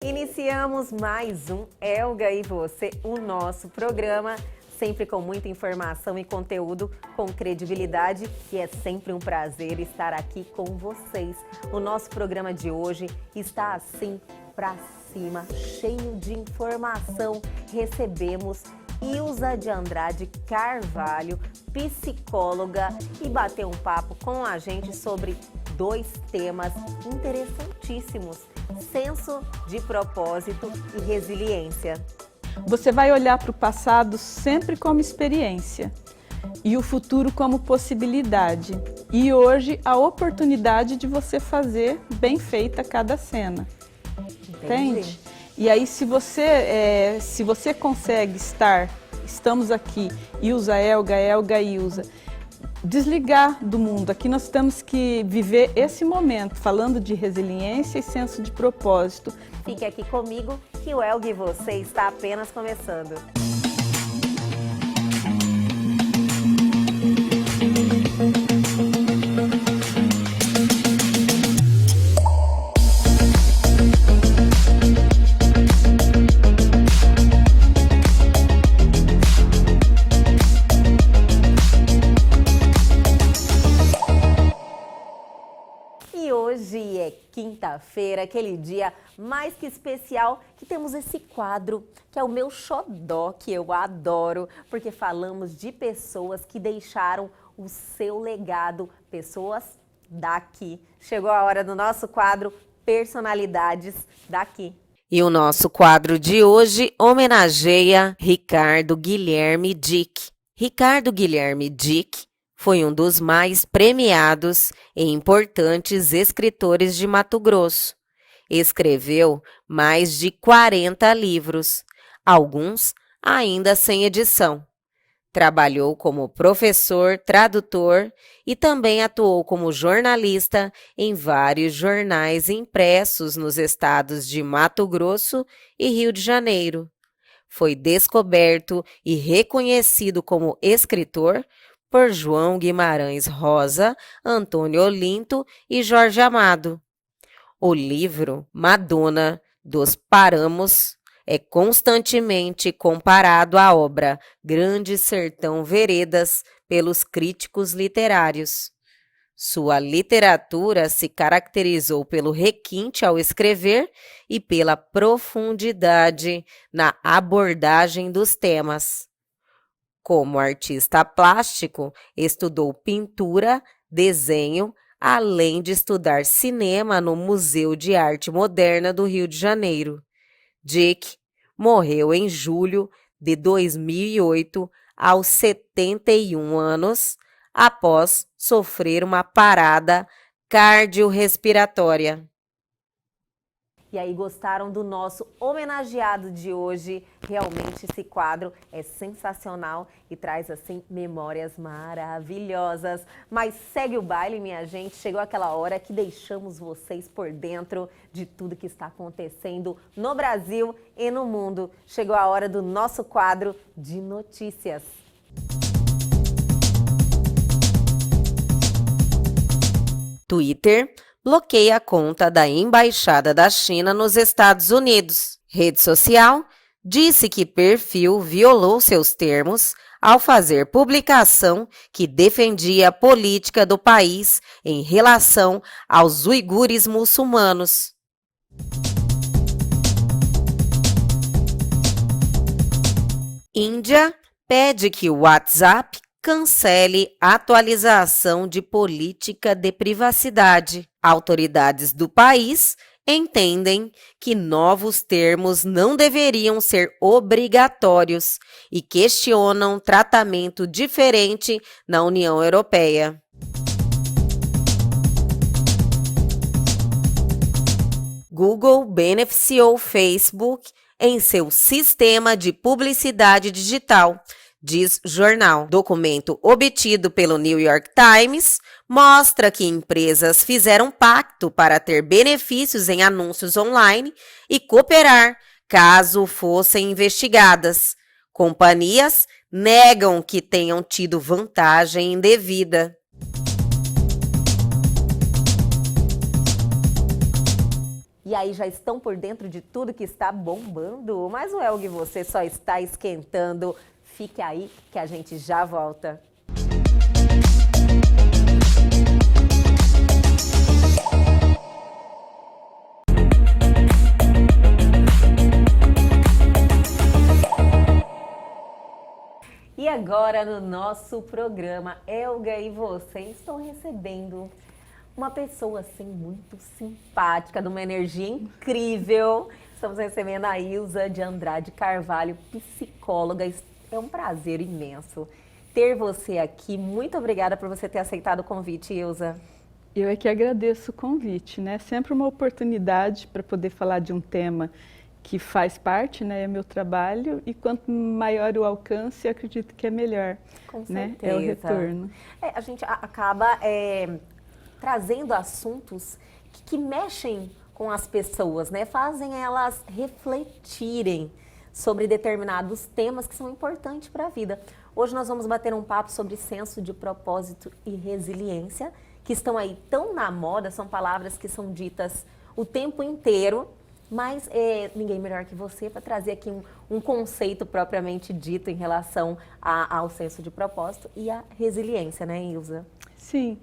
Iniciamos mais um Elga e Você, o nosso programa, sempre com muita informação e conteúdo com credibilidade, e é sempre um prazer estar aqui com vocês. O nosso programa de hoje está assim pra cima, cheio de informação. Recebemos Ilza de Andrade Carvalho, psicóloga, e bateu um papo com a gente sobre dois temas interessantíssimos: senso de propósito e resiliência. Você vai olhar para o passado sempre como experiência e o futuro como possibilidade. E hoje a oportunidade de você fazer bem feita cada cena. Entende? E aí se você consegue estamos aqui, Ilza, Elga, Ilza, desligar do mundo. Aqui nós temos que viver esse momento, falando de resiliência e senso de propósito. Fique aqui comigo que o Elga e Você está apenas começando. Hoje é quinta-feira, aquele dia mais que especial, que temos esse quadro que é o meu xodó, que eu adoro, porque falamos de pessoas que deixaram o seu legado, pessoas daqui. Chegou a hora do nosso quadro Personalidades daqui. E o nosso quadro de hoje homenageia Ricardo Guilherme Dick. Ricardo Guilherme Dick foi um dos mais premiados e importantes escritores de Mato Grosso. Escreveu mais de 40 livros, alguns ainda sem edição. Trabalhou como professor, tradutor e também atuou como jornalista em vários jornais impressos nos estados de Mato Grosso e Rio de Janeiro. Foi descoberto e reconhecido como escritor por João Guimarães Rosa, Antônio Olinto e Jorge Amado. O livro Madonna dos Paramos é constantemente comparado à obra Grande Sertão Veredas pelos críticos literários. Sua literatura se caracterizou pelo requinte ao escrever e pela profundidade na abordagem dos temas. Como artista plástico, estudou pintura, desenho, além de estudar cinema no Museu de Arte Moderna do Rio de Janeiro. Dick morreu em julho de 2008, aos 71 anos, após sofrer uma parada cardiorrespiratória. E aí, gostaram do nosso homenageado de hoje? Realmente esse quadro é sensacional e traz, assim, memórias maravilhosas. Mas segue o baile, minha gente. Chegou aquela hora que deixamos vocês por dentro de tudo que está acontecendo no Brasil e no mundo. Chegou a hora do nosso quadro de notícias. Twitter bloqueia a conta da Embaixada da China nos Estados Unidos. Rede social disse que perfil violou seus termos ao fazer publicação que defendia a política do país em relação aos uigures muçulmanos. Índia pede que o WhatsApp cancele a atualização de política de privacidade. Autoridades do país entendem que novos termos não deveriam ser obrigatórios e questionam tratamento diferente na União Europeia. Google beneficiou Facebook em seu sistema de publicidade digital, diz jornal. Documento obtido pelo New York Times mostra que empresas fizeram pacto para ter benefícios em anúncios online e cooperar caso fossem investigadas. Companhias negam que tenham tido vantagem indevida. E aí já estão por dentro de tudo que está bombando. Mas o Elg, você só está esquentando. Fique aí que a gente já volta. E agora no nosso programa, Elga e você estão recebendo uma pessoa assim muito simpática, de uma energia incrível. Estamos recebendo a Ilza de Andrade Carvalho, psicóloga. É um prazer imenso ter você aqui. Muito obrigada por você ter aceitado o convite, Ilza. Eu é que agradeço o convite, né? Sempre uma oportunidade para poder falar de um tema que faz parte, né, é meu trabalho, e quanto maior o alcance, eu acredito que é melhor. Com né? certeza. É o retorno. A gente acaba trazendo assuntos que mexem com as pessoas, né? Fazem elas refletirem sobre determinados temas que são importantes para a vida. Hoje nós vamos bater um papo sobre senso de propósito e resiliência, que estão aí tão na moda, são palavras que são ditas o tempo inteiro, mas ninguém melhor que você para trazer aqui um conceito propriamente dito em relação ao senso de propósito e à resiliência, né, Ilza? Sim,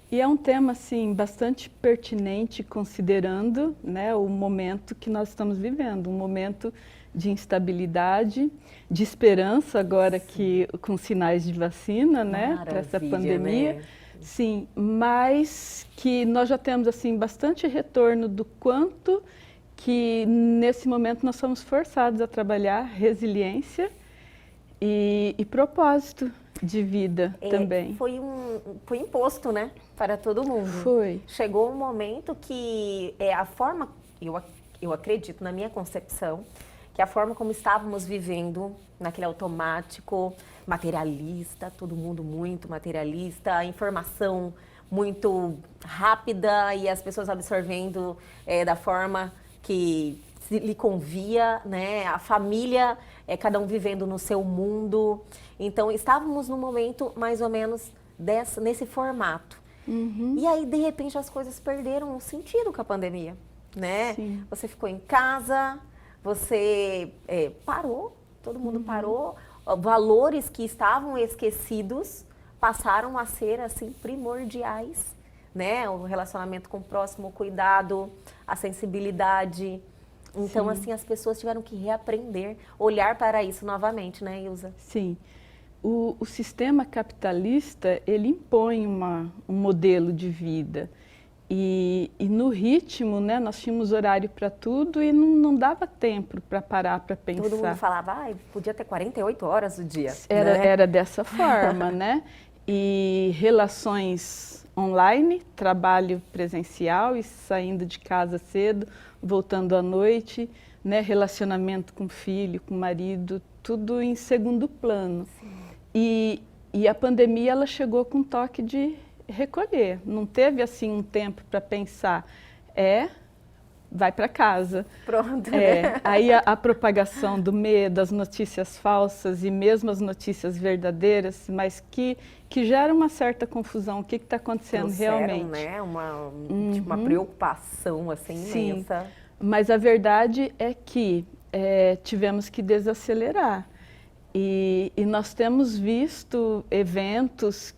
e é um tema assim, bastante pertinente, considerando, né, o momento que nós estamos vivendo, um momento de instabilidade, de esperança agora que com sinais de vacina, né, para essa pandemia. Né? Sim, mas que nós já temos assim bastante retorno do quanto que nesse momento nós somos forçados a trabalhar resiliência e propósito de vida também. Foi imposto, né, para todo mundo. Foi. Chegou um momento que a forma, eu acredito na minha concepção, que a forma como estávamos vivendo naquele automático, materialista, todo mundo muito materialista, a informação muito rápida e as pessoas absorvendo da forma que lhe convia, né? A família, cada um vivendo no seu mundo. Então, estávamos num momento mais ou menos nesse formato. Uhum. E aí, de repente, as coisas perderam o sentido com a pandemia, né? Sim. Você ficou em casa, você parou, todo mundo parou. Valores que estavam esquecidos passaram a ser, assim, primordiais, né? O relacionamento com o próximo, o cuidado, a sensibilidade. Então, Sim. assim, as pessoas tiveram que reaprender, olhar para isso novamente, né, Ilza? Sim. O sistema capitalista, ele impõe um modelo de vida. E no ritmo, né, nós tínhamos horário para tudo e não dava tempo para parar para pensar. Todo mundo falava, podia ter 48 horas o dia. Era dessa forma, né? E relações online, trabalho presencial e saindo de casa cedo, voltando à noite, né? Relacionamento com filho, com marido, tudo em segundo plano. E a pandemia, ela chegou com um toque de recolher, não teve assim um tempo para pensar, vai para casa. Pronto. Aí a propagação do medo, as notícias falsas e mesmo as notícias verdadeiras, mas que gera uma certa confusão, o que está acontecendo realmente. Né? Uma preocupação assim, Sim, imensa. mas a verdade é que tivemos que desacelerar e nós temos visto eventos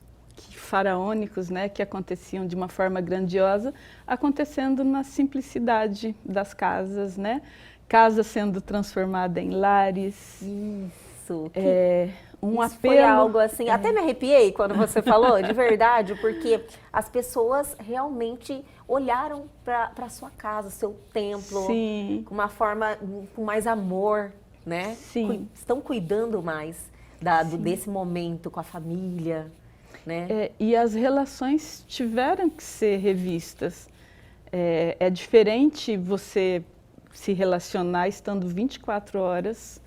faraônicos, né, que aconteciam de uma forma grandiosa, acontecendo na simplicidade das casas, né? Casa sendo transformada em lares. Isso. Um Isso apelo. foi algo assim, até me arrepiei quando você falou, de verdade, porque as pessoas realmente olharam para a sua casa, seu templo, Sim. com uma forma, com mais amor, né? Sim. Estão cuidando mais desse momento com a família. Né? E as relações tiveram que ser revistas. É diferente você se relacionar estando 24 horas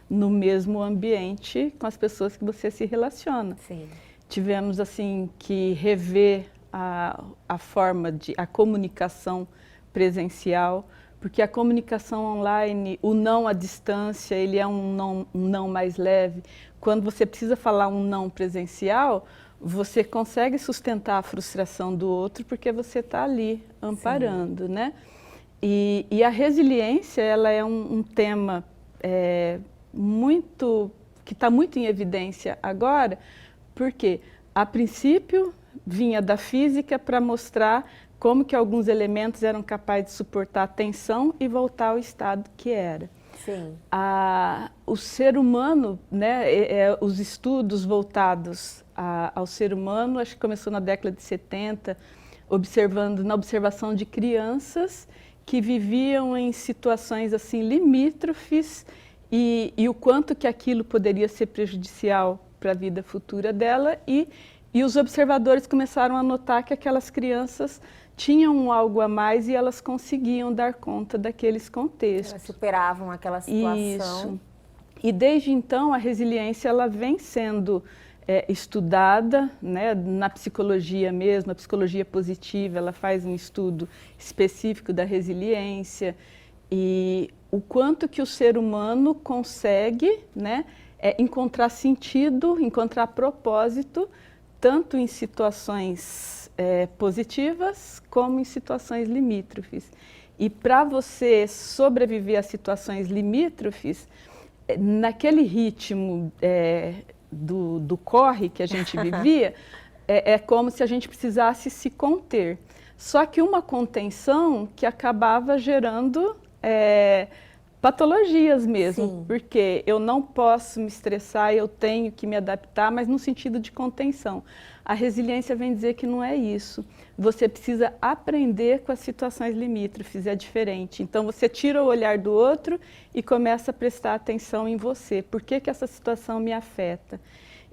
no mesmo ambiente com as pessoas que você se relaciona. Sim. Tivemos assim que rever a forma a comunicação presencial, porque a comunicação online, o não à distância, ele é um não mais leve. Quando você precisa falar um não presencial, você consegue sustentar a frustração do outro porque você está ali amparando, né? E a resiliência, ela é um tema que está muito em evidência agora, porque a princípio vinha da física para mostrar como que alguns elementos eram capazes de suportar a tensão e voltar ao estado que era. Sim. O ser humano, né, os estudos voltados ao ser humano, acho que começou na década de 70, na observação de crianças que viviam em situações assim limítrofes e o quanto que aquilo poderia ser prejudicial para a vida futura dela e os observadores começaram a notar que aquelas crianças tinham algo a mais e elas conseguiam dar conta daqueles contextos. Elas superavam aquela situação. Isso. E desde então a resiliência ela vem sendo estudada, né, na psicologia mesmo, a psicologia positiva, ela faz um estudo específico da resiliência e o quanto que o ser humano consegue, né, encontrar sentido, encontrar propósito, tanto em situações positivas como em situações limítrofes. E para você sobreviver a situações limítrofes, naquele ritmo do corre que a gente vivia, é como se a gente precisasse se conter. Só que uma contenção que acabava gerando patologias mesmo, Sim. porque eu não posso me estressar, eu tenho que me adaptar, mas no sentido de contenção. A resiliência vem dizer que não é isso. Você precisa aprender com as situações limítrofes, é diferente. Então você tira o olhar do outro e começa a prestar atenção em você. Por que que essa situação me afeta?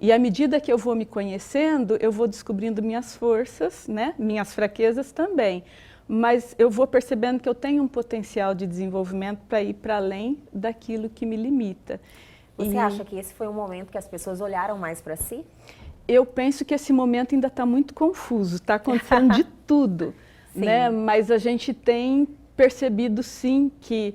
E à medida que eu vou me conhecendo, eu vou descobrindo minhas forças, né? Minhas fraquezas também. Mas eu vou percebendo que eu tenho um potencial de desenvolvimento para ir para além daquilo que me limita. Você acha que esse foi um momento que as pessoas olharam mais para si? Eu penso que esse momento ainda está muito confuso, está acontecendo de tudo, né? Mas a gente tem percebido sim que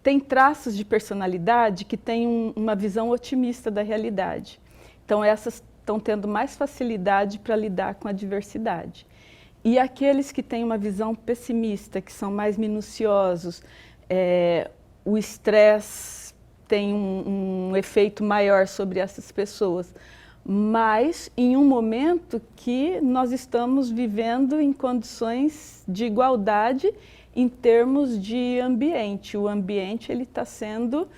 tem traços de personalidade que têm uma visão otimista da realidade. Então essas estão tendo mais facilidade para lidar com a diversidade. E aqueles que têm uma visão pessimista, que são mais minuciosos, o estresse tem um efeito maior sobre essas pessoas. Mas em um momento que nós estamos vivendo em condições de igualdade em termos de ambiente. O ambiente ele está sendo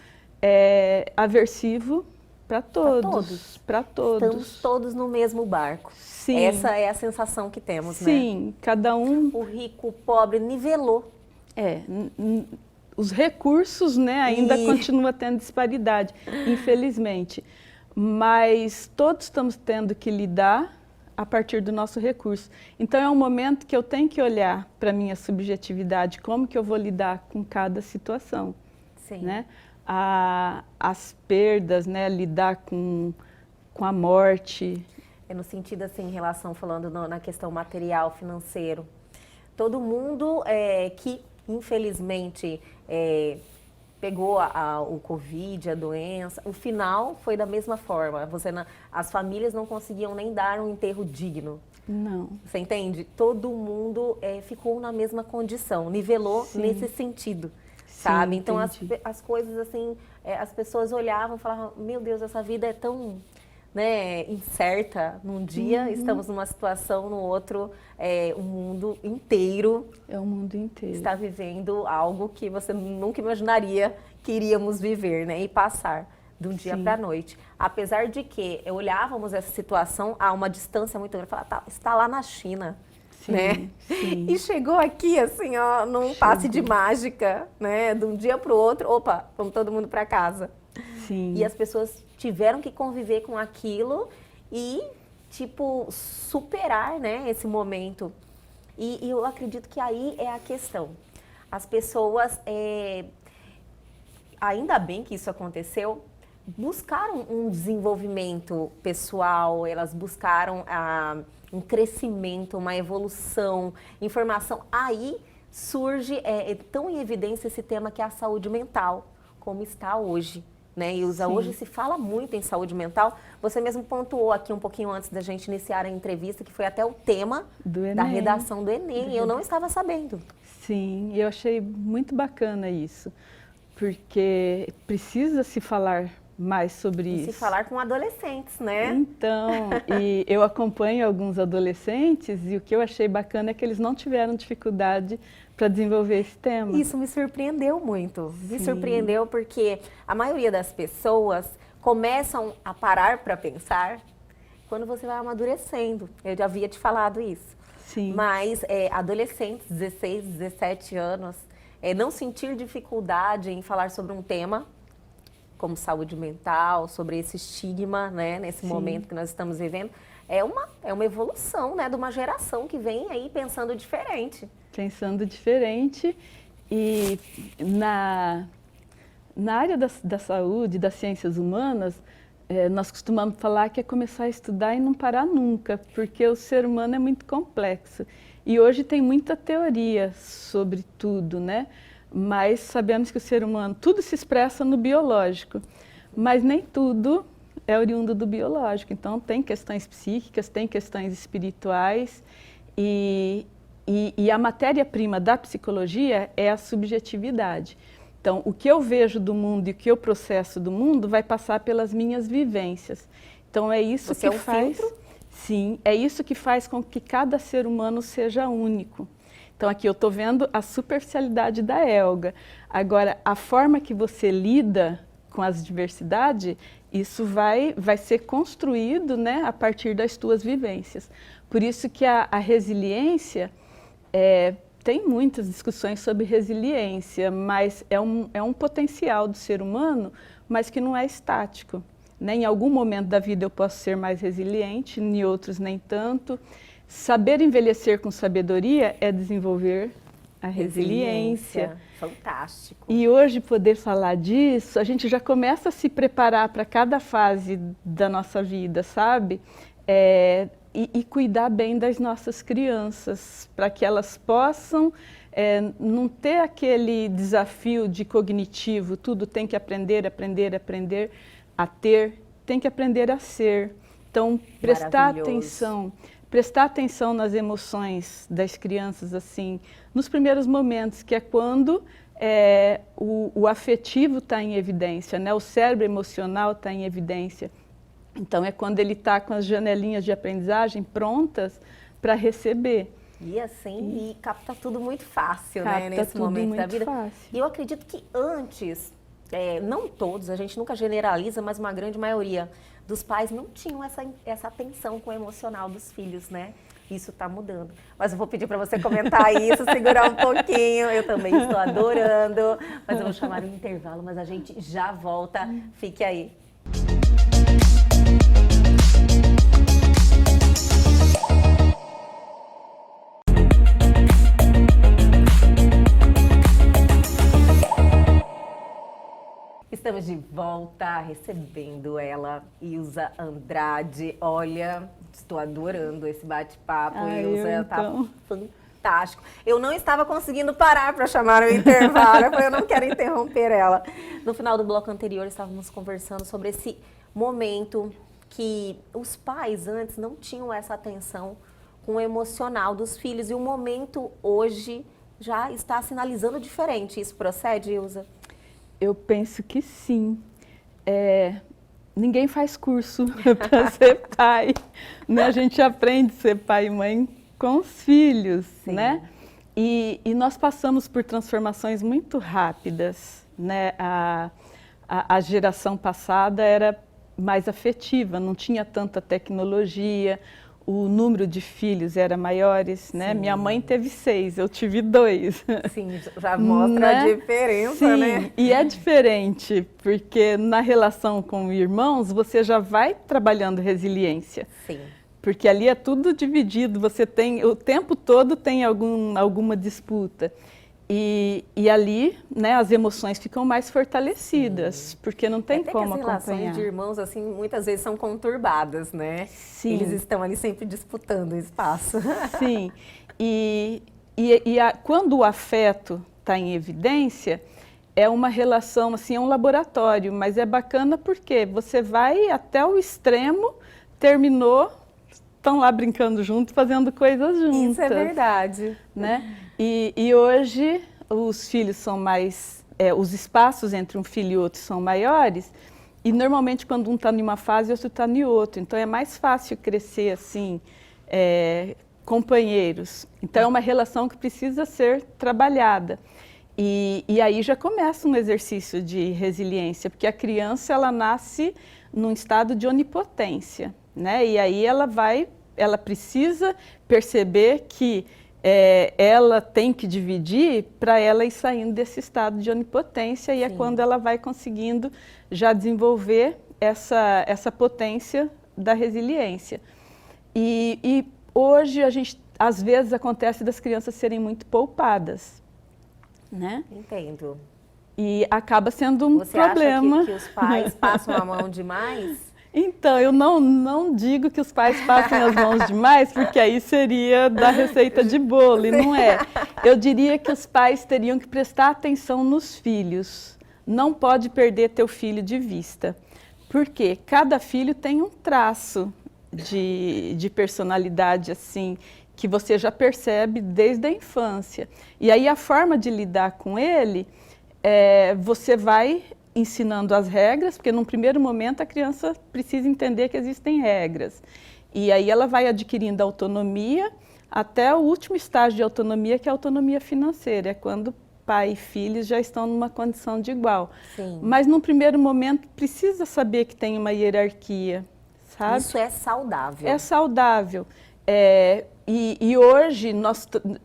aversivo para todos. Para todos. Estamos todos no mesmo barco. Sim. Essa é a sensação que temos, né? Sim, cada um... O rico, o pobre, nivelou. Os recursos, né, ainda continua tendo disparidade, infelizmente. Mas todos estamos tendo que lidar a partir do nosso recurso. Então é um momento que eu tenho que olhar para a minha subjetividade, como que eu vou lidar com cada situação. Sim. Né? As perdas, né, lidar com a morte. No sentido assim, em relação, falando na questão material, financeiro. Todo mundo que, infelizmente, pegou o Covid, a doença, o final foi da mesma forma. As famílias não conseguiam nem dar um enterro digno. Não. Você entende? Todo mundo ficou na mesma condição, nivelou nesse sentido, sabe? Então as coisas assim, as pessoas olhavam e falavam, meu Deus, essa vida é tão... né, incerta num dia, estamos numa situação, no outro, o mundo inteiro. É o mundo inteiro. Está vivendo algo que você nunca imaginaria que iríamos viver, né, e passar de um dia para a noite. Apesar de que olhávamos essa situação a uma distância muito grande, falava, está lá na China, né? Sim. E chegou aqui, assim, ó, num passe de mágica, né, de um dia para o outro, opa, vamos todo mundo para casa. Sim. E as pessoas tiveram que conviver com aquilo e, tipo, superar, né, esse momento. E eu acredito que aí é a questão. As pessoas, ainda bem que isso aconteceu, buscaram um desenvolvimento pessoal, elas buscaram um crescimento, uma evolução, informação. Aí surge, tão em evidência esse tema que é a saúde mental, como está hoje. né, Ilza? Sim. Hoje se fala muito em saúde mental. Você mesmo pontuou aqui um pouquinho antes da gente iniciar a entrevista, que foi até o tema da redação do Enem. Eu não estava sabendo. Sim, eu achei muito bacana isso, porque precisa se falar mais sobre isso. Se falar com adolescentes, né? Então, e eu acompanho alguns adolescentes e o que eu achei bacana é que eles não tiveram dificuldade para desenvolver esse tema. Isso me surpreendeu muito. Me Sim. surpreendeu porque a maioria das pessoas começam a parar para pensar quando você vai amadurecendo. Eu já havia te falado isso. Sim. Mas adolescentes, 16, 17 anos, não sentir dificuldade em falar sobre um tema como saúde mental, sobre esse estigma, né, nesse Sim. momento que nós estamos vivendo, é uma evolução, né, de uma geração que vem aí pensando diferente. Pensando diferente e na área da saúde, das ciências humanas, nós costumamos falar que é começar a estudar e não parar nunca, porque o ser humano é muito complexo. E hoje tem muita teoria sobre tudo, né? Mas sabemos que o ser humano, tudo se expressa no biológico, mas nem tudo é oriundo do biológico. Então tem questões psíquicas, tem questões espirituais e a matéria-prima da psicologia é a subjetividade. Então, o que eu vejo do mundo e o que eu processo do mundo vai passar pelas minhas vivências. Então, é isso Você que faz... filtro? Sim, é isso que faz com que cada ser humano seja único. Então, aqui eu estou vendo a superficialidade da Elga. Agora, a forma que você lida com as diversidades, isso vai ser construído, né, a partir das tuas vivências. Por isso que a resiliência... tem muitas discussões sobre resiliência, mas é um potencial do ser humano, mas que não é estático, né? Em algum momento da vida eu posso ser mais resiliente, em outros nem tanto. Saber envelhecer com sabedoria é desenvolver a resiliência. Fantástico. E hoje poder falar disso, a gente já começa a se preparar para cada fase da nossa vida, sabe? E cuidar bem das nossas crianças, para que elas possam não ter aquele desafio de cognitivo, tudo tem que aprender a ter, tem que aprender a ser. Então, prestar atenção nas emoções das crianças, assim, nos primeiros momentos, que é quando o afetivo está em evidência, né? O cérebro emocional está em evidência. Então, é quando ele está com as janelinhas de aprendizagem prontas para receber. E assim, capta tudo muito fácil, né, nesse momento da vida. Fácil. E eu acredito que antes, não todos, a gente nunca generaliza, mas uma grande maioria dos pais não tinham essa atenção com o emocional dos filhos, né? Isso está mudando. Mas eu vou pedir para você comentar isso, segurar um pouquinho. Eu também estou adorando. Mas eu vou chamar um intervalo, mas a gente já volta. Fique aí. Estamos de volta recebendo ela, Ilza Andrade. Olha, estou adorando esse bate-papo, Ilza. Tá fantástico. Eu não estava conseguindo parar para chamar o intervalo, eu não quero interromper ela. No final do bloco anterior, estávamos conversando sobre esse momento que os pais antes não tinham essa atenção com o emocional dos filhos. E o momento hoje já está sinalizando diferente. Isso procede, Ilza? Eu penso que sim. Ninguém faz curso para ser pai, né? A gente aprende a ser pai e mãe com os filhos, sim, né? E nós passamos por transformações muito rápidas, né? A geração passada era mais afetiva, não tinha tanta tecnologia, o número de filhos era maiores, né? Sim. Minha mãe teve 6, eu tive 2. Sim, já mostra, né, a diferença, sim, né? E é diferente, porque na relação com irmãos, você já vai trabalhando resiliência. Sim. Porque ali é tudo dividido, você tem, o tempo todo tem alguma disputa. E ali, né, as emoções ficam mais fortalecidas, sim, porque não tem como acompanhar. As relações de irmãos, assim, muitas vezes são conturbadas, né? Sim. Eles estão ali sempre disputando o espaço. Sim, quando o afeto está em evidência, é uma relação, assim, é um laboratório, mas é bacana porque você vai até o extremo, terminou, estão lá brincando juntos, fazendo coisas juntas. Isso é verdade. Né? E hoje os filhos são mais, os espaços entre um filho e outro são maiores, e normalmente quando um está em uma fase, o outro está em outra. Então é mais fácil crescer assim, companheiros. Então é uma relação que precisa ser trabalhada. E aí já começa um exercício de resiliência, porque a criança ela nasce num estado de onipotência, né? E aí ela precisa perceber que ela tem que dividir para ela ir saindo desse estado de onipotência, e é quando ela vai conseguindo já desenvolver essa potência da resiliência. E hoje às vezes acontece das crianças serem muito poupadas, né? Entendo. E acaba sendo um problema. Você acha que os pais passam a mão demais? Então, eu não digo que os pais passem as mãos demais, porque aí seria da receita de bolo, e não é. Eu diria que os pais teriam que prestar atenção nos filhos. Não pode perder teu filho de vista, porque cada filho tem um traço de personalidade, assim, que você já percebe desde a infância. E aí a forma de lidar com ele, você vai ensinando as regras, porque num primeiro momento a criança precisa entender que existem regras. E aí ela vai adquirindo autonomia até o último estágio de autonomia, que é a autonomia financeira, é quando pai e filhos já estão numa condição de igual. Sim. Mas num primeiro momento precisa saber que tem uma hierarquia, sabe? Isso é saudável. É saudável. E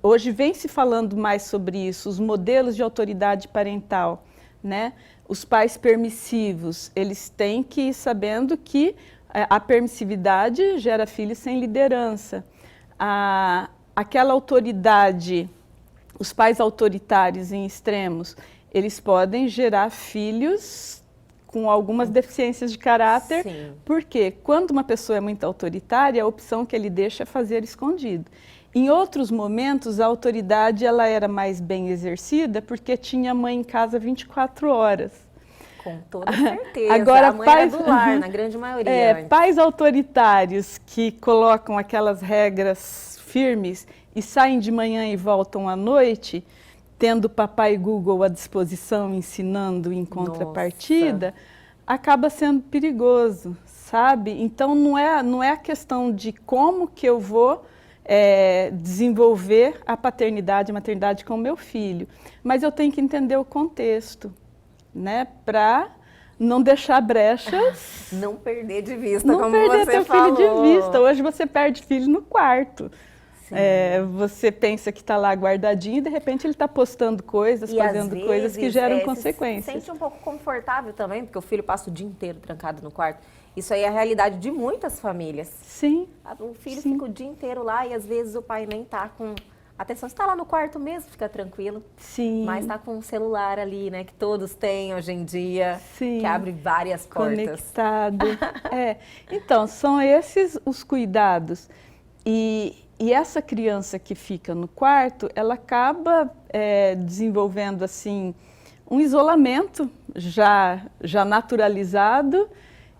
hoje vem se falando mais sobre isso, os modelos de autoridade parental, né? Os pais permissivos, eles têm que ir sabendo que a permissividade gera filhos sem liderança. Aquela autoridade, os pais autoritários em extremos, eles podem gerar filhos com algumas deficiências de caráter, porque quando uma pessoa é muito autoritária, a opção que ele deixa é fazer escondido. Em outros momentos, a autoridade ela era mais bem exercida porque tinha mãe em casa 24 horas. Com toda certeza. Agora, a mãe era do lar, na grande maioria. Pais autoritários que colocam aquelas regras firmes e saem de manhã e voltam à noite, tendo papai Google à disposição, ensinando em contrapartida, acaba sendo perigoso, sabe? Então, não é a questão de como que eu vou desenvolver a paternidade e maternidade com o meu filho, mas eu tenho que entender o contexto, né? Para não deixar brechas. Não perder de vista, não como perder você teu falou. filho de vista. Hoje você perde filho no quarto. Você pensa que está lá guardadinho e de repente ele está postando coisas, fazendo coisas que geram consequências. Se sente um pouco confortável também, porque o filho passa o dia inteiro trancado no quarto. Isso aí é a realidade de muitas famílias. Sim. O filho fica o dia inteiro lá e às vezes o pai nem está com atenção. Você está lá no quarto mesmo, fica tranquilo. Sim. Mas está com um celular ali, né, que todos têm hoje em dia, Sim. que abre várias portas. Conectado. Então, são esses os cuidados. E essa criança que fica no quarto, ela acaba desenvolvendo assim um isolamento já naturalizado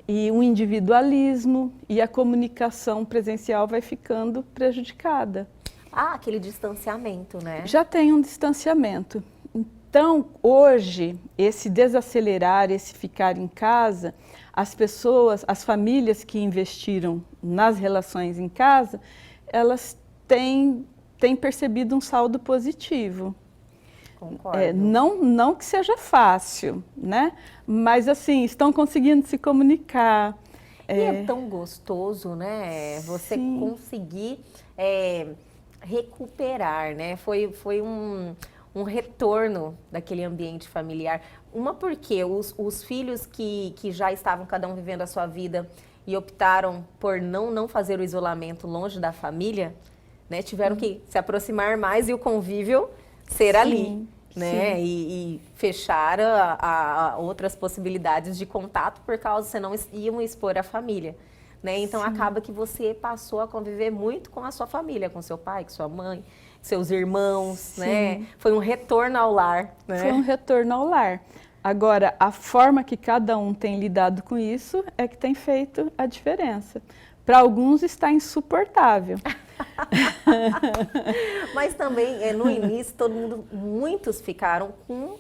e um individualismo, e a comunicação presencial vai ficando prejudicada. Aquele distanciamento, né? Já tem um distanciamento. Então, hoje, esse desacelerar, esse ficar em casa, as pessoas, as famílias que investiram nas relações em casa, elas têm percebido um saldo positivo. Concordo. Não que seja fácil, né? Mas assim, estão conseguindo se comunicar. E é tão gostoso, né? Você conseguir recuperar, né? Foi um retorno daquele ambiente familiar. Porque os filhos que já estavam cada um vivendo a sua vida e optaram por não fazer o isolamento longe da família, né? Tiveram que se aproximar mais e o convívio ser ali, né? E fechar outras possibilidades de contato por causa senão iam expor a família, né? Então acaba que você passou a conviver muito com a sua família, com seu pai, com sua mãe. seus irmãos, Sim. né? Foi um retorno ao lar, né? Foi um retorno ao lar. Agora, a forma que cada um tem lidado com isso é que tem feito a diferença. Para alguns está insuportável. Mas também, no início, muitos ficaram com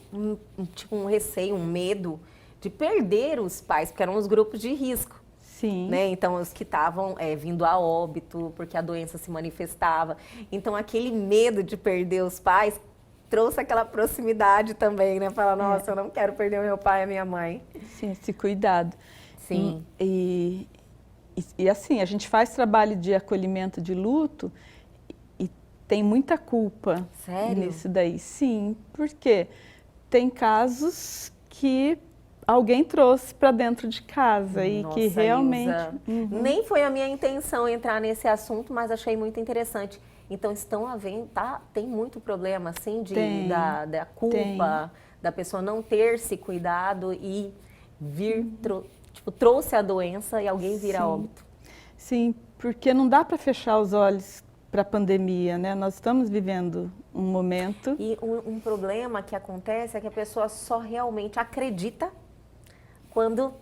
um receio, um medo de perder os pais, porque eram os grupos de risco. Sim. Né? Então, os que estavam vindo a óbito, porque a doença se manifestava. Então, aquele medo de perder os pais trouxe aquela proximidade também, né? Falar, nossa, eu não quero perder o meu pai e a minha mãe. Sim, esse cuidado. Sim. E assim, a gente faz trabalho de acolhimento de luto e tem muita culpa. Sério? Nisso daí. Sim, porque tem casos que alguém trouxe para dentro de casa e Nossa, que realmente... Ilza, nem foi a minha intenção entrar nesse assunto, mas achei muito interessante. Então, estão havendo, tem muito problema, assim, da culpa, da pessoa não ter se cuidado e vir, trouxe a doença e alguém vira a óbito. Sim, porque não dá para fechar os olhos para a pandemia, né? Nós estamos vivendo um momento... E um problema que acontece é que a pessoa só realmente acredita quando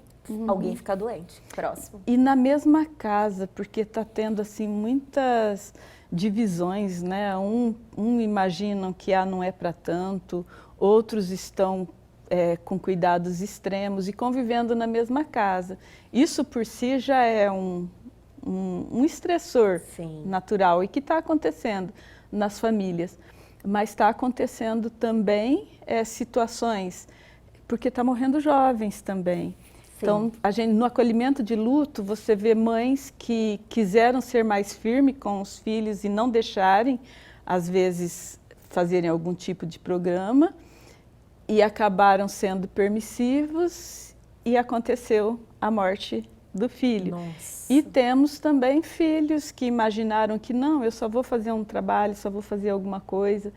alguém fica doente, próximo. E na mesma casa, porque está tendo, assim, muitas divisões, né? Imaginam que não é para tanto, outros estão com cuidados extremos e convivendo na mesma casa. Isso por si já é um estressor Sim. natural e que está acontecendo nas famílias. Mas está acontecendo também situações, porque está morrendo jovens também. Sim. Então, no acolhimento de luto, você vê mães que quiseram ser mais firmes com os filhos e não deixarem, às vezes, fazerem algum tipo de programa e acabaram sendo permissivos e aconteceu a morte do filho. Nossa. E temos também filhos que imaginaram que não, eu só vou fazer um trabalho, só vou fazer alguma coisa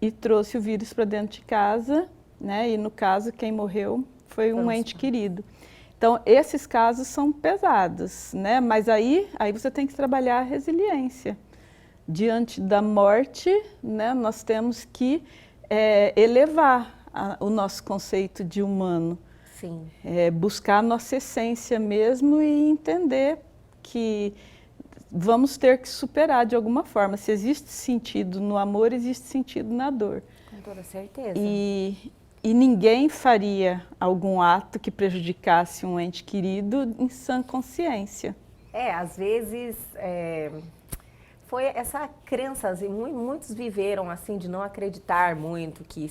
e trouxe o vírus para dentro de casa, né? E no caso quem morreu foi um ente querido. Então esses casos são pesados, né? Mas aí você tem que trabalhar a resiliência. Diante da morte, né? Nós temos que elevar o nosso conceito de humano. Sim. Buscar a nossa essência mesmo e entender que vamos ter que superar de alguma forma. Se existe sentido no amor, existe sentido na dor. Com toda certeza. E ninguém faria algum ato que prejudicasse um ente querido em sã consciência. Às vezes foi essa crença, assim, muitos viveram assim de não acreditar muito que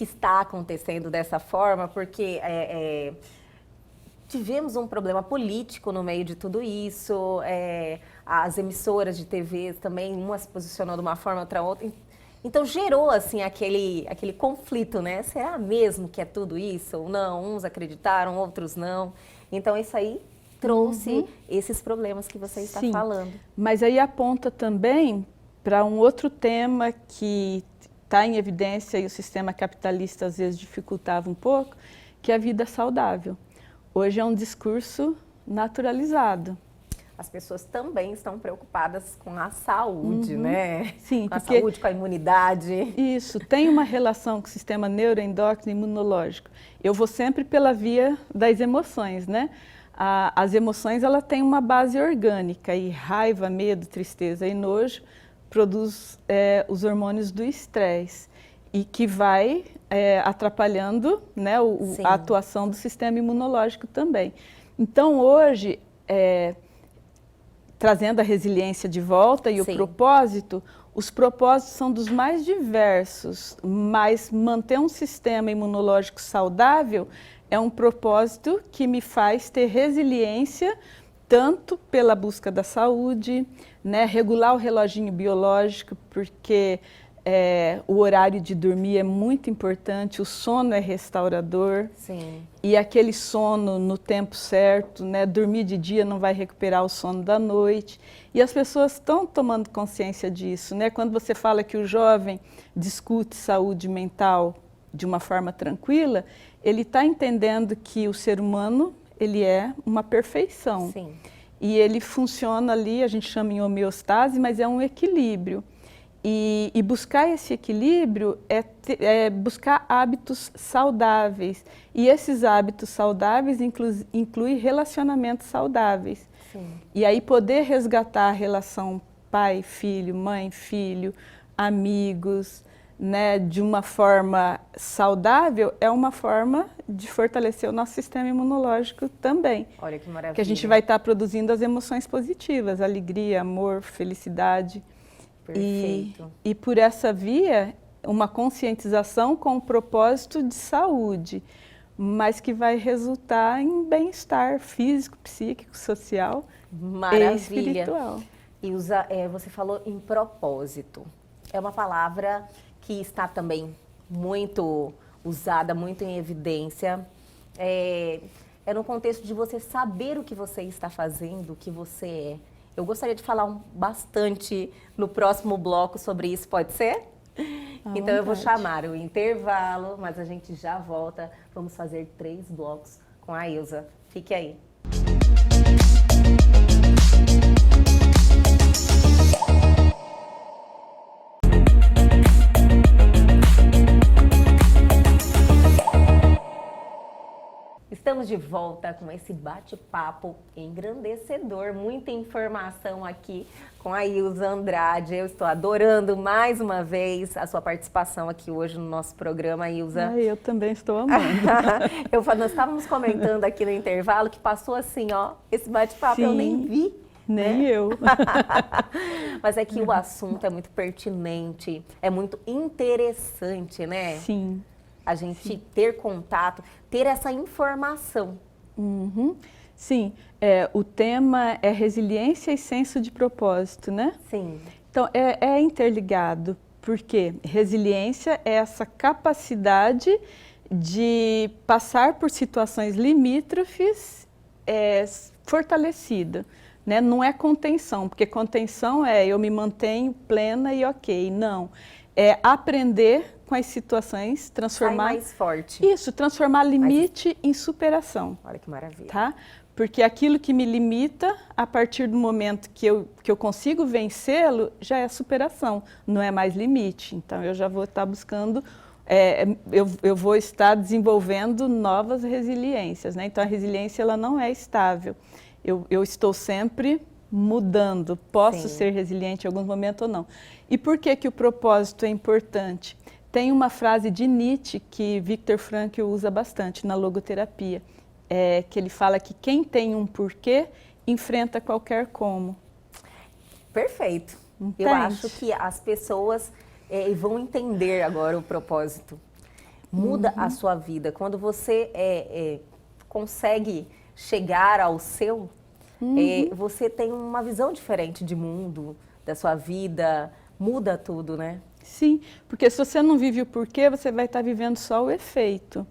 está acontecendo dessa forma, porque tivemos um problema político no meio de tudo isso, as emissoras de TV também, uma se posicionou de uma forma, outra outra, então gerou assim aquele conflito, né? Será mesmo que é tudo isso ou não? Uns acreditaram, outros não. Então isso aí trouxe esses problemas que você está falando. Mas aí aponta também para um outro tema que está em evidência e o sistema capitalista às vezes dificultava um pouco, que é a vida saudável. Hoje é um discurso naturalizado. As pessoas também estão preocupadas com a saúde, né? Sim, com a saúde, com a imunidade. Isso, tem uma relação com o sistema neuroendócrino e imunológico. Eu vou sempre pela via das emoções, né? As emoções, ela tem uma base orgânica e raiva, medo, tristeza e nojo produz os hormônios do estresse e que vai atrapalhando, né, a atuação do sistema imunológico também. Então, hoje, trazendo a resiliência de volta e o propósito, os propósitos são dos mais diversos, mas manter um sistema imunológico saudável é um propósito que me faz ter resiliência tanto pela busca da saúde, né, regular o reloginho biológico, porque o horário de dormir é muito importante, o sono é restaurador. Sim. E aquele sono no tempo certo, né, dormir de dia não vai recuperar o sono da noite. E as pessoas estão tomando consciência disso, né? Quando você fala que o jovem discute saúde mental de uma forma tranquila, ele está entendendo que o ser humano ele é uma perfeição. Sim. E ele funciona ali, a gente chama em homeostase, mas é um equilíbrio. E buscar esse equilíbrio é buscar hábitos saudáveis. E esses hábitos saudáveis incluem relacionamentos saudáveis. Sim. E aí poder resgatar a relação pai, filho, mãe, filho, amigos, né, de uma forma saudável, é uma forma de fortalecer o nosso sistema imunológico também. Olha que maravilha. Que a gente vai estar produzindo as emoções positivas, alegria, amor, felicidade. Perfeito. E por essa via, uma conscientização com o propósito de saúde, mas que vai resultar em bem-estar físico, psíquico, social Maravilha. e espiritual. E você falou em propósito. É uma palavra que está também muito usada, muito em evidência. É no contexto de você saber o que você está fazendo, o que você é. Eu gostaria de falar bastante no próximo bloco sobre isso, pode ser? Então eu vou chamar o intervalo, mas a gente já volta. Vamos fazer 3 blocos com a Ilza. Fique aí. Estamos de volta com esse bate-papo engrandecedor, muita informação aqui com a Ilza Andrade. Eu estou adorando mais uma vez a sua participação aqui hoje no nosso programa, Ilza. Eu também estou amando. Nós estávamos comentando aqui no intervalo que passou assim, ó, esse bate-papo eu nem vi. Nem né? eu. Mas é que o assunto é muito pertinente, é muito interessante, né? Sim. A gente ter contato, ter essa informação. Uhum. Sim, o tema é resiliência e senso de propósito, né? Sim. Então, é interligado, porque resiliência é essa capacidade de passar por situações limítrofes fortalecida, né? Não é contenção, porque contenção é eu me mantenho plena e ok, não. É aprender com as situações, transformar... Sai mais forte. Isso, transformar limite em superação. Olha que maravilha. Tá? Porque aquilo que me limita, a partir do momento que eu consigo vencê-lo, já é superação, não é mais limite. Então, eu já vou estar buscando, eu vou estar desenvolvendo novas resiliências, né? Então, a resiliência ela não é estável. Eu estou sempre mudando, posso ser resiliente em algum momento ou não. E por que o propósito é importante? Tem uma frase de Nietzsche que Viktor Frankl usa bastante na logoterapia, que ele fala que quem tem um porquê enfrenta qualquer como. Perfeito. Entende? Eu acho que as pessoas vão entender agora o propósito. Muda a sua vida. Quando você consegue chegar ao seu, você tem uma visão diferente de mundo, da sua vida, muda tudo, né? Sim, porque se você não vive o porquê, você vai estar vivendo só o efeito.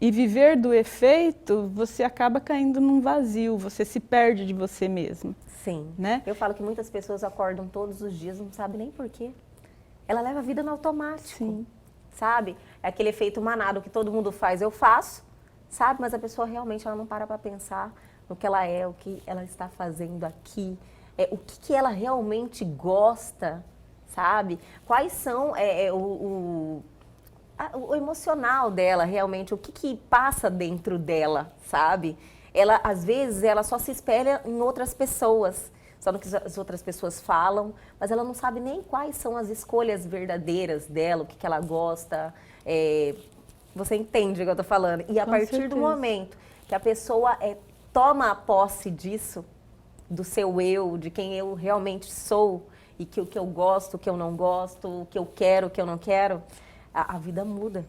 E viver do efeito, você acaba caindo num vazio, você se perde de você mesmo. Sim, né? Eu falo que muitas pessoas acordam todos os dias, não sabem nem porquê. Ela leva a vida no automático, Sim. sabe? É aquele efeito manado que todo mundo faz, eu faço, sabe? Mas a pessoa realmente ela não para pensar no que ela é, o que ela está fazendo aqui, o que ela realmente gosta, sabe? Quais são o emocional dela, realmente, o que passa dentro dela, sabe? Ela, às vezes, ela só se espelha em outras pessoas, só no que as outras pessoas falam, mas ela não sabe nem quais são as escolhas verdadeiras dela, o que ela gosta. Você entende o que eu estou falando? E a partir do momento que a pessoa toma a posse disso, do seu eu, de quem eu realmente sou, e que o que eu gosto, o que eu não gosto, o que eu quero, o que eu não quero, a vida muda.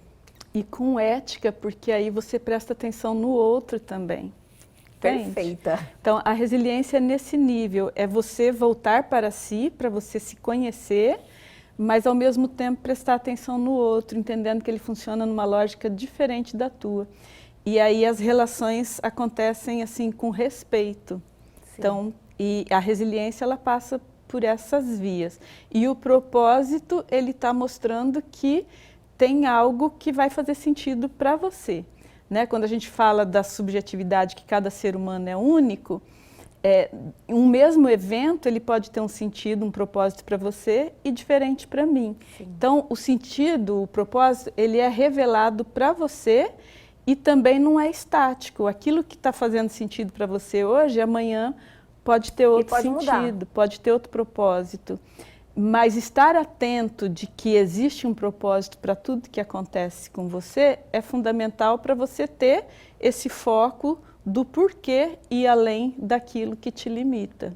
E com ética, porque aí você presta atenção no outro também. Perfeita. Então, a resiliência é nesse nível, é você voltar para si, para você se conhecer, mas ao mesmo tempo prestar atenção no outro, entendendo que ele funciona numa lógica diferente da tua. E aí as relações acontecem assim com respeito. Sim. Então, e a resiliência ela passa por essas vias. E o propósito, ele está mostrando que tem algo que vai fazer sentido para você. Né? Quando a gente fala da subjetividade, que cada ser humano é único, um mesmo evento, ele pode ter um sentido, um propósito para você e diferente para mim. Sim. Então, o sentido, o propósito, ele é revelado para você e também não é estático. Aquilo que está fazendo sentido para você hoje, amanhã pode ter outro sentido, pode ter outro propósito. Mas estar atento de que existe um propósito para tudo que acontece com você é fundamental para você ter esse foco do porquê e além daquilo que te limita.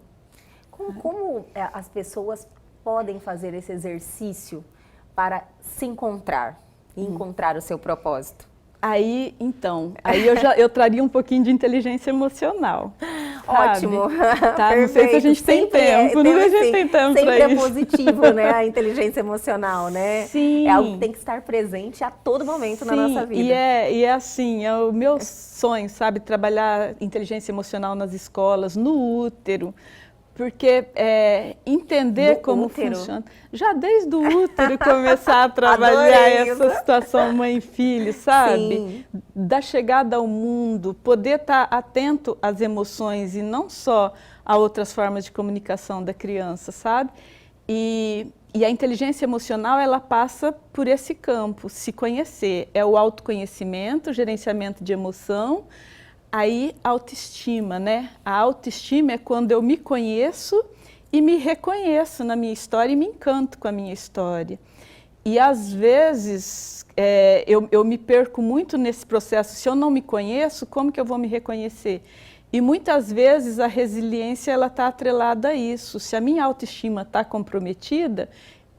Como as pessoas podem fazer esse exercício para se encontrar e encontrar o seu propósito? Aí eu traria um pouquinho de inteligência emocional. Ótimo. Tá, não sei se a gente tem tempo, não sei se a gente tem tempo para isso. Sempre é positivo, né, a inteligência emocional, né? Sim. É algo que tem que estar presente a todo momento na nossa vida. E é assim, é o meu sonho, sabe, trabalhar inteligência emocional nas escolas, no útero. Porque entender como funciona, já desde o útero começar a trabalhar essa situação mãe-filho, sabe? Sim. Da chegada ao mundo, poder estar atento às emoções e não só a outras formas de comunicação da criança, sabe? E a inteligência emocional, ela passa por esse campo, se conhecer. É o autoconhecimento, o gerenciamento de emoção. Aí, autoestima, né? A autoestima é quando eu me conheço e me reconheço na minha história e me encanto com a minha história. E, às vezes, eu me perco muito nesse processo. Se eu não me conheço, como que eu vou me reconhecer? E, muitas vezes, a resiliência está atrelada a isso. Se a minha autoestima está comprometida,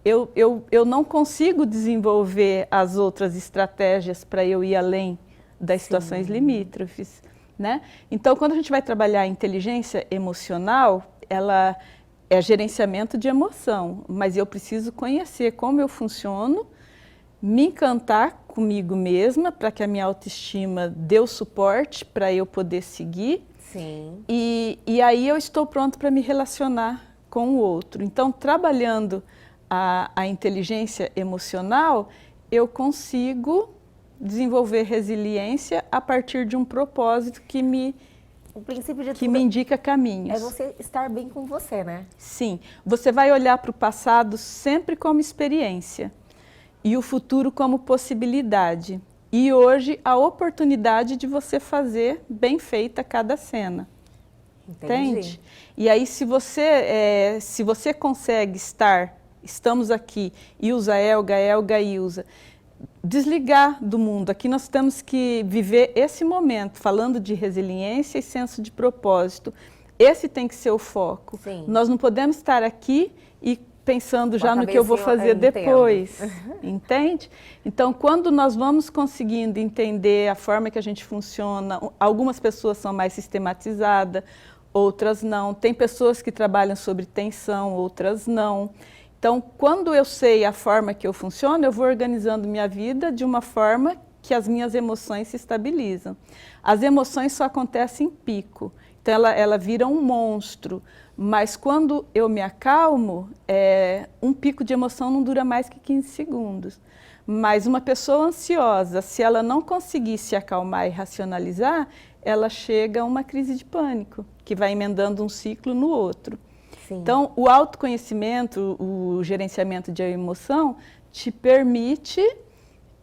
eu não consigo desenvolver as outras estratégias para eu ir além das situações limítrofes. Né? Então, quando a gente vai trabalhar a inteligência emocional, ela é gerenciamento de emoção, mas eu preciso conhecer como eu funciono, me encantar comigo mesma para que a minha autoestima dê o suporte para eu poder seguir. Sim. E aí eu estou pronto para me relacionar com o outro. Então, trabalhando a inteligência emocional, eu consigo desenvolver resiliência a partir de um propósito que me indica caminhos. É você estar bem com você, né? Sim. Você vai olhar para o passado sempre como experiência e o futuro como possibilidade. E hoje a oportunidade de você fazer bem feita cada cena. Entendi. Entende? E aí se você consegue estamos aqui, Ilza, Elga, Ilza, desligar do mundo. Aqui nós temos que viver esse momento, falando de resiliência e senso de propósito. Esse tem que ser o foco. Sim. Nós não podemos estar aqui e pensando já no que eu vou fazer depois. Entende? Então, quando nós vamos conseguindo entender a forma que a gente funciona, algumas pessoas são mais sistematizadas, outras não. Tem pessoas que trabalham sobre tensão, outras não. Então, quando eu sei a forma que eu funciono, eu vou organizando minha vida de uma forma que as minhas emoções se estabilizam. As emoções só acontecem em pico, então ela vira um monstro. Mas quando eu me acalmo, um pico de emoção não dura mais que 15 segundos. Mas uma pessoa ansiosa, se ela não conseguir se acalmar e racionalizar, ela chega a uma crise de pânico, que vai emendando um ciclo no outro. Sim. Então, o autoconhecimento, o gerenciamento de emoção, te permite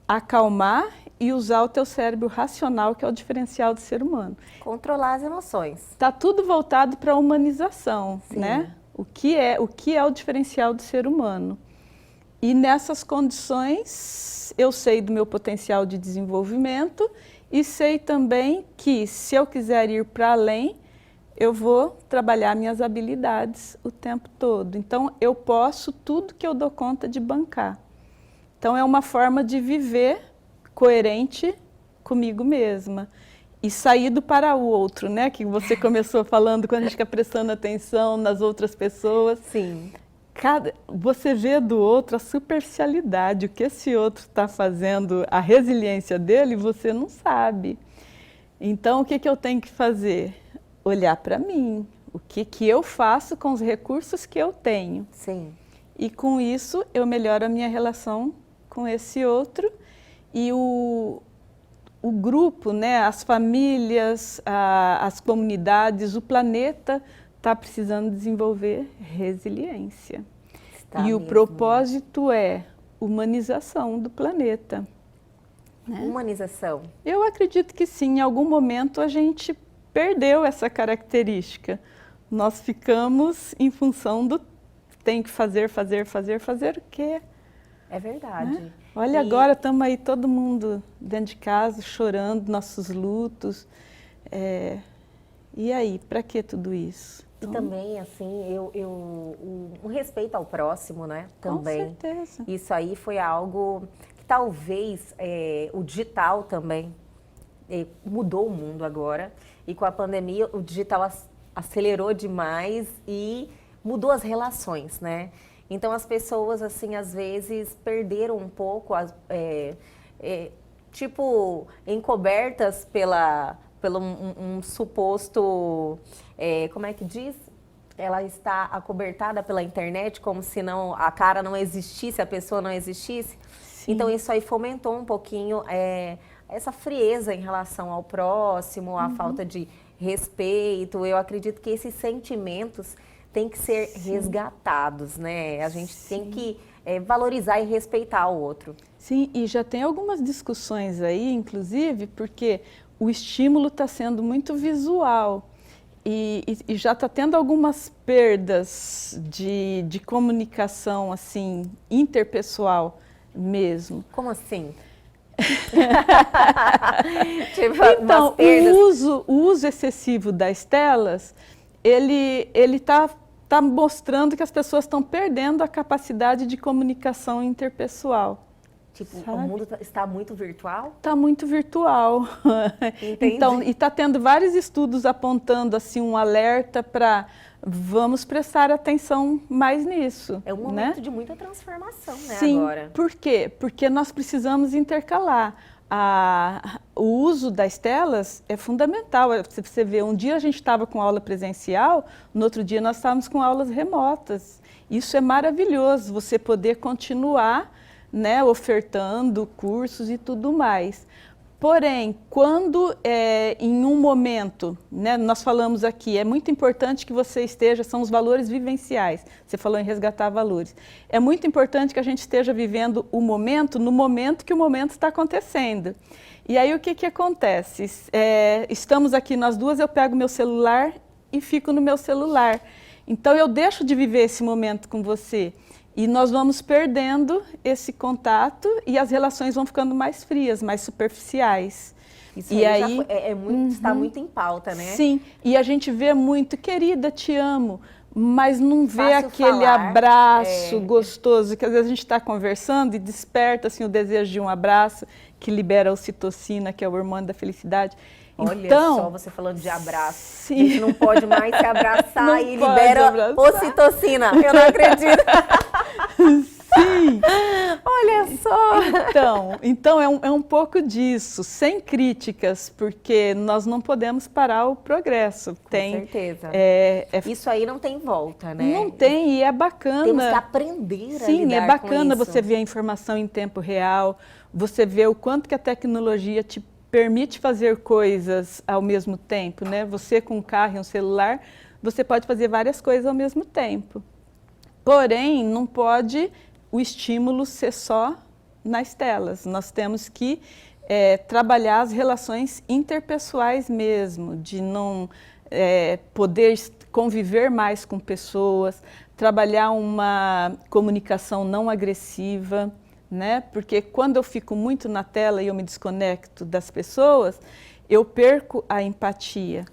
acalmar e usar o teu cérebro racional, que é o diferencial do ser humano. Controlar as emoções. Está tudo voltado para a humanização, né? O que é o diferencial do ser humano. E nessas condições, eu sei do meu potencial de desenvolvimento e sei também que, se eu quiser ir para além, eu vou trabalhar minhas habilidades o tempo todo. Então, eu posso tudo que eu dou conta de bancar. Então, é uma forma de viver coerente comigo mesma. E sair do para o outro, né? Que você começou falando quando a gente fica prestando atenção nas outras pessoas. Sim. Você vê do outro a superficialidade, o que esse outro está fazendo, a resiliência dele, você não sabe. Então, o que eu tenho que fazer? Olhar para mim, o que eu faço com os recursos que eu tenho. Sim. E com isso eu melhoro a minha relação com esse outro e o o grupo, né, as famílias, as comunidades, o planeta está precisando desenvolver resiliência. Está e o mesmo. propósito é humanização do planeta. Né? Humanização. Eu acredito que sim, em algum momento a gente perdeu essa característica. Nós ficamos em função do tem que fazer o quê? É verdade. Né? Olha, agora estamos aí todo mundo dentro de casa, chorando nossos lutos. E aí, para que tudo isso? E também, assim, o respeito ao próximo, né? Também. Com certeza. Isso aí foi algo que talvez o digital também mudou o mundo agora. E com a pandemia, o digital acelerou demais e mudou as relações, né? Então, as pessoas, assim, às vezes perderam um pouco, tipo, encobertas pelo um suposto, como é que diz? Ela está acobertada pela internet, como se não, a cara não existisse, a pessoa não existisse. Sim. Então, isso aí fomentou um pouquinho essa frieza em relação ao próximo, a falta de respeito. Eu acredito que esses sentimentos têm que ser resgatados, né? A gente tem que valorizar e respeitar o outro. Sim, e já tem algumas discussões aí, inclusive, porque o estímulo está sendo muito visual e já está tendo algumas perdas de comunicação, assim, interpessoal mesmo. Como assim? Tipo, então, o uso excessivo das telas, ele tá mostrando que as pessoas estão perdendo a capacidade de comunicação interpessoal. Tipo, sabe? O mundo está muito virtual? Está muito virtual. Entendi. Então, e está tendo vários estudos apontando assim um alerta para vamos prestar atenção mais nisso. É um momento de muita transformação, né? Sim, agora. Por quê? Porque nós precisamos intercalar. O uso das telas é fundamental. Você vê, um dia a gente estava com aula presencial, no outro dia nós estávamos com aulas remotas. Isso é maravilhoso, você poder continuar, né, ofertando cursos e tudo mais. Porém, quando em um momento, né, nós falamos aqui, é muito importante que você esteja, são os valores vivenciais, você falou em resgatar valores. É muito importante que a gente esteja vivendo o momento, no momento que o momento está acontecendo. E aí o que acontece? Estamos aqui nós duas, eu pego meu celular e fico no meu celular. Então eu deixo de viver esse momento com você. E nós vamos perdendo esse contato e as relações vão ficando mais frias, mais superficiais. Isso aí está muito em pauta, né? Sim, e a gente vê muito, querida, te amo, mas não vê Fácil aquele falar, abraço gostoso, que às vezes a gente está conversando e desperta assim, o desejo de um abraço, que libera a ocitocina, que é o hormônio da felicidade. Olha então, só, você falando de abraço. Sim. A gente não pode mais se abraçar não e libera ocitocina. Eu não acredito. Sim. Olha só. Então é um pouco disso, sem críticas, porque nós não podemos parar o progresso. Com certeza. Isso aí não tem volta, né? Não tem, e é bacana. Temos que aprender a Sim, lidar é bacana com isso. Você ver a informação em tempo real, você vê o quanto que a tecnologia te permite fazer coisas ao mesmo tempo, né? Você com um carro e um celular, você pode fazer várias coisas ao mesmo tempo. Porém, não pode o estímulo ser só nas telas. Nós temos que trabalhar as relações interpessoais mesmo, de não poder conviver mais com pessoas, trabalhar uma comunicação não agressiva, né? Porque quando eu fico muito na tela e eu me desconecto das pessoas, eu perco a empatia.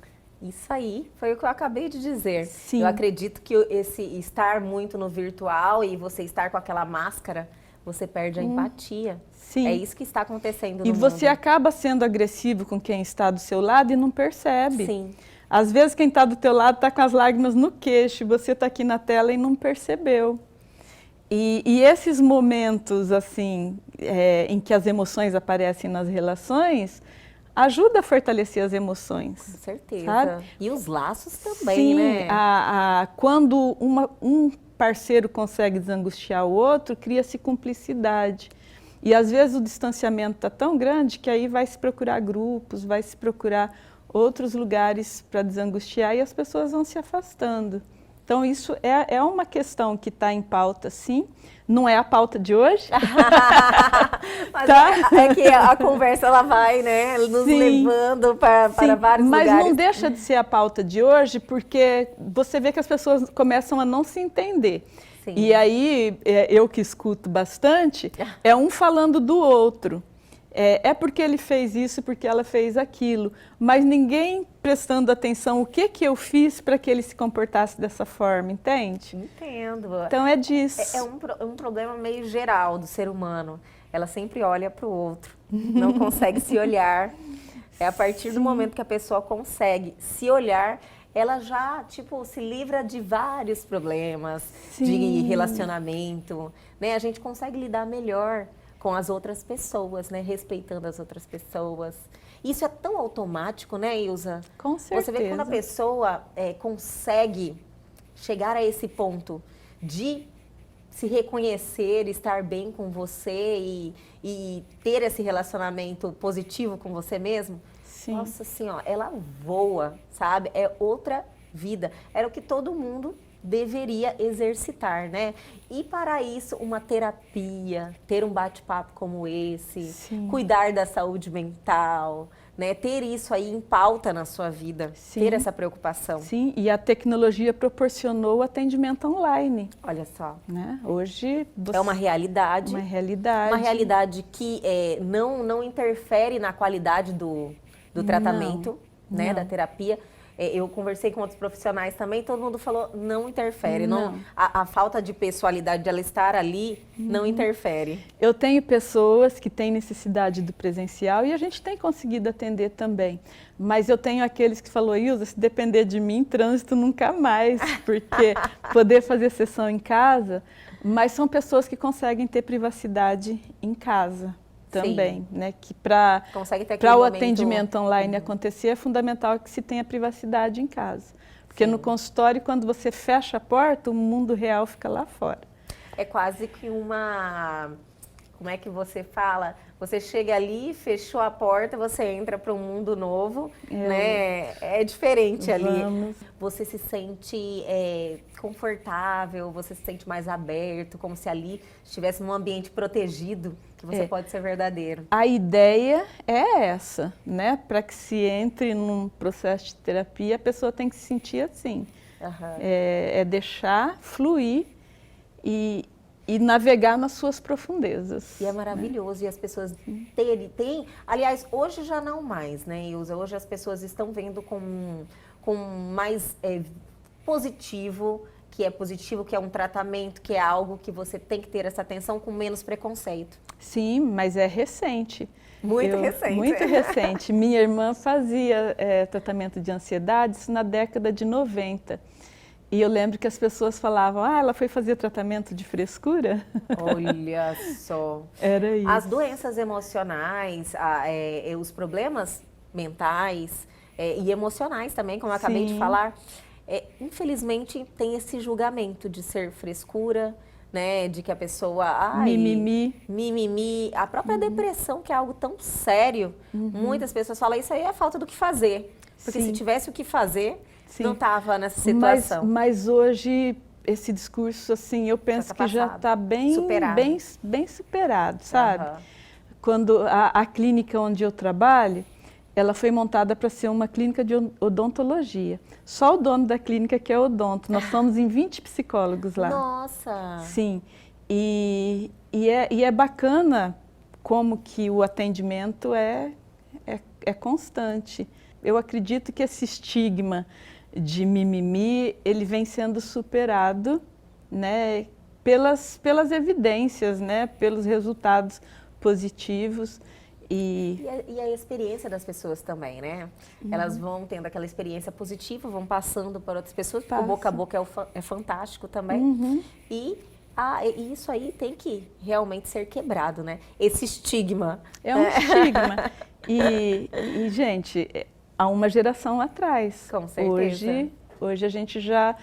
Isso aí foi o que eu acabei de dizer. Sim. Eu acredito que esse estar muito no virtual e você estar com aquela máscara, você perde a empatia. Sim. É isso que está acontecendo no mundo. E você mundo. acaba sendo agressivo com quem está do seu lado e não percebe. Sim. Às vezes quem está do teu lado está com as lágrimas no queixo, você está aqui na tela e não percebeu. E esses momentos assim, em que as emoções aparecem nas relações, ajuda a fortalecer as emoções. Com certeza. Sabe? E os laços também, Sim, né? Quando um parceiro consegue desangustiar o outro, cria-se cumplicidade. E às vezes o distanciamento está tão grande que aí vai se procurar grupos, vai se procurar outros lugares para desangustiar e as pessoas vão se afastando. Então isso é uma questão que está em pauta, sim. Não é a pauta de hoje. Mas Tá? é que a conversa ela vai, né, nos Sim. levando para vários Mas lugares. não deixa de ser a pauta de hoje, porque você vê que as pessoas começam a não se entender. Sim. E aí, eu que escuto bastante, é um falando do outro. É porque ele fez isso, porque ela fez aquilo, mas ninguém prestando atenção o que eu fiz para que ele se comportasse dessa forma, entende? Entendo. Então é disso. É um problema meio geral do ser humano. Ela sempre olha para o outro, não consegue se olhar. É a partir do momento que a pessoa consegue se olhar, ela já, tipo, se livra de vários problemas, de relacionamento, né? A gente consegue lidar melhor com as outras pessoas, né? Respeitando as outras pessoas. Isso é tão automático, né, Ilza? Com certeza. Você vê que quando a pessoa consegue chegar a esse ponto de se reconhecer, estar bem com você e ter esse relacionamento positivo com você mesmo, Sim. nossa, assim, ó, ela voa, sabe? É outra vida. Era o que todo mundo deveria exercitar, né? E para isso, uma terapia, ter um bate-papo como esse, Sim. cuidar da saúde mental, né? Ter isso aí em pauta na sua vida, Sim. ter essa preocupação. Sim, e a tecnologia proporcionou o atendimento online. Olha só. Né? Hoje é uma realidade. Uma realidade. Uma realidade que não interfere na qualidade do tratamento, né? Da terapia. Eu conversei com outros profissionais também, todo mundo falou, não interfere. Não. A falta de pessoalidade dela estar ali não interfere. Eu tenho pessoas que têm necessidade do presencial e a gente tem conseguido atender também. Mas eu tenho aqueles que falou, Ilza, se depender de mim, trânsito nunca mais, porque poder fazer sessão em casa, mas são pessoas que conseguem ter privacidade em casa. Também, né? Que para o atendimento online acontecer é fundamental que se tenha privacidade em casa. Porque no consultório, quando você fecha a porta, o mundo real fica lá fora. É quase que como é que você fala? Você chega ali, fechou a porta, você entra para um mundo novo, né? É diferente ali. Você se sente confortável, você se sente mais aberto, como se ali estivesse num ambiente protegido, que você pode ser verdadeiro. A ideia é essa, né? Para que se entre num processo de terapia, a pessoa tem que se sentir assim. É deixar fluir e navegar nas suas profundezas. E é maravilhoso, né? E as pessoas têm... Aliás, hoje já não mais, né, Ilza? Hoje as pessoas estão vendo com mais positivo, que é um tratamento, que é algo que você tem que ter essa atenção com menos preconceito. Sim, mas é recente. Muito recente. Muito recente. Minha irmã fazia tratamento de ansiedade isso na década de 90. E eu lembro que as pessoas falavam, ela foi fazer tratamento de frescura? Olha só. Era isso. As doenças emocionais, os problemas mentais e emocionais também, como eu acabei de falar, infelizmente tem esse julgamento de ser frescura, né, de que a pessoa... Mimimi. A própria depressão, que é algo tão sério, muitas pessoas falam, isso aí é falta do que fazer. Porque se tivesse o que fazer... não estava nessa situação. Mas hoje, esse discurso, assim, eu penso que já está bem superado, sabe? Quando a clínica onde eu trabalho, ela foi montada para ser uma clínica de odontologia. Só o dono da clínica que é odonto. Nós somos em 20 psicólogos lá. Nossa! Sim. E é bacana como que o atendimento é constante. Eu acredito que esse estigma de mimimi, ele vem sendo superado, né, pelas evidências, né, pelos resultados positivos. E a experiência das pessoas também, né? Elas vão tendo aquela experiência positiva, vão passando para outras pessoas, porque o boca a boca é fantástico também. E isso aí tem que realmente ser quebrado, né? Esse estigma. É um estigma. E, gente... há uma geração atrás. Com certeza. Hoje a gente já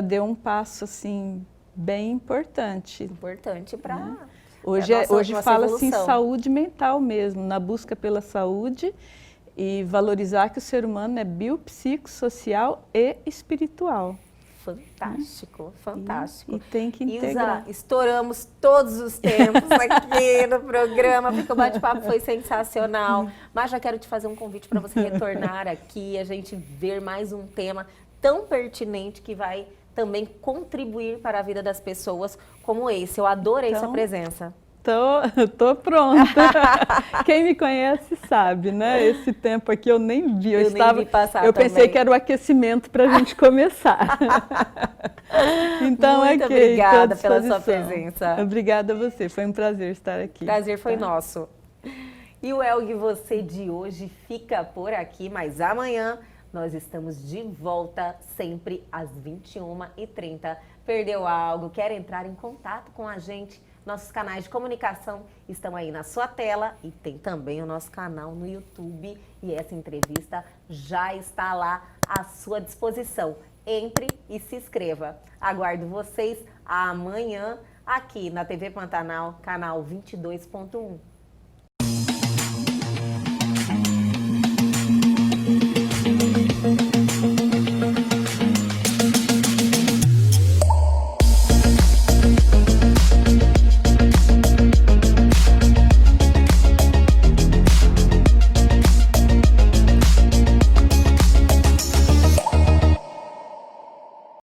deu um passo assim bem importante. Importante para Hoje nossa fala-se em evolução. saúde mental mesmo, na busca pela saúde e valorizar que o ser humano é biopsicossocial e espiritual. Fantástico, fantástico. E tem que integrar. Ilza, estouramos todos os tempos aqui no programa, porque o bate-papo foi sensacional. Mas já quero te fazer um convite para você retornar aqui, a gente ver mais um tema tão pertinente que vai também contribuir para a vida das pessoas como esse. Eu adorei sua presença. Tô pronta. Quem me conhece sabe, né? Esse tempo aqui eu nem vi. Eu nem vi passar eu pensei também. que era o aquecimento para a gente começar. Então, muito ok, obrigada tô à pela sua disposição. presença. Obrigada a você, foi um prazer estar aqui. Prazer foi nosso. E o Elgue Você de hoje fica por aqui, mas amanhã nós estamos de volta sempre às 21h30. Perdeu algo? Quer entrar em contato com a gente? Nossos canais de comunicação estão aí na sua tela e tem também o nosso canal no YouTube. E essa entrevista já está lá à sua disposição. Entre e se inscreva. Aguardo vocês amanhã aqui na TV Pantanal, canal 22.1.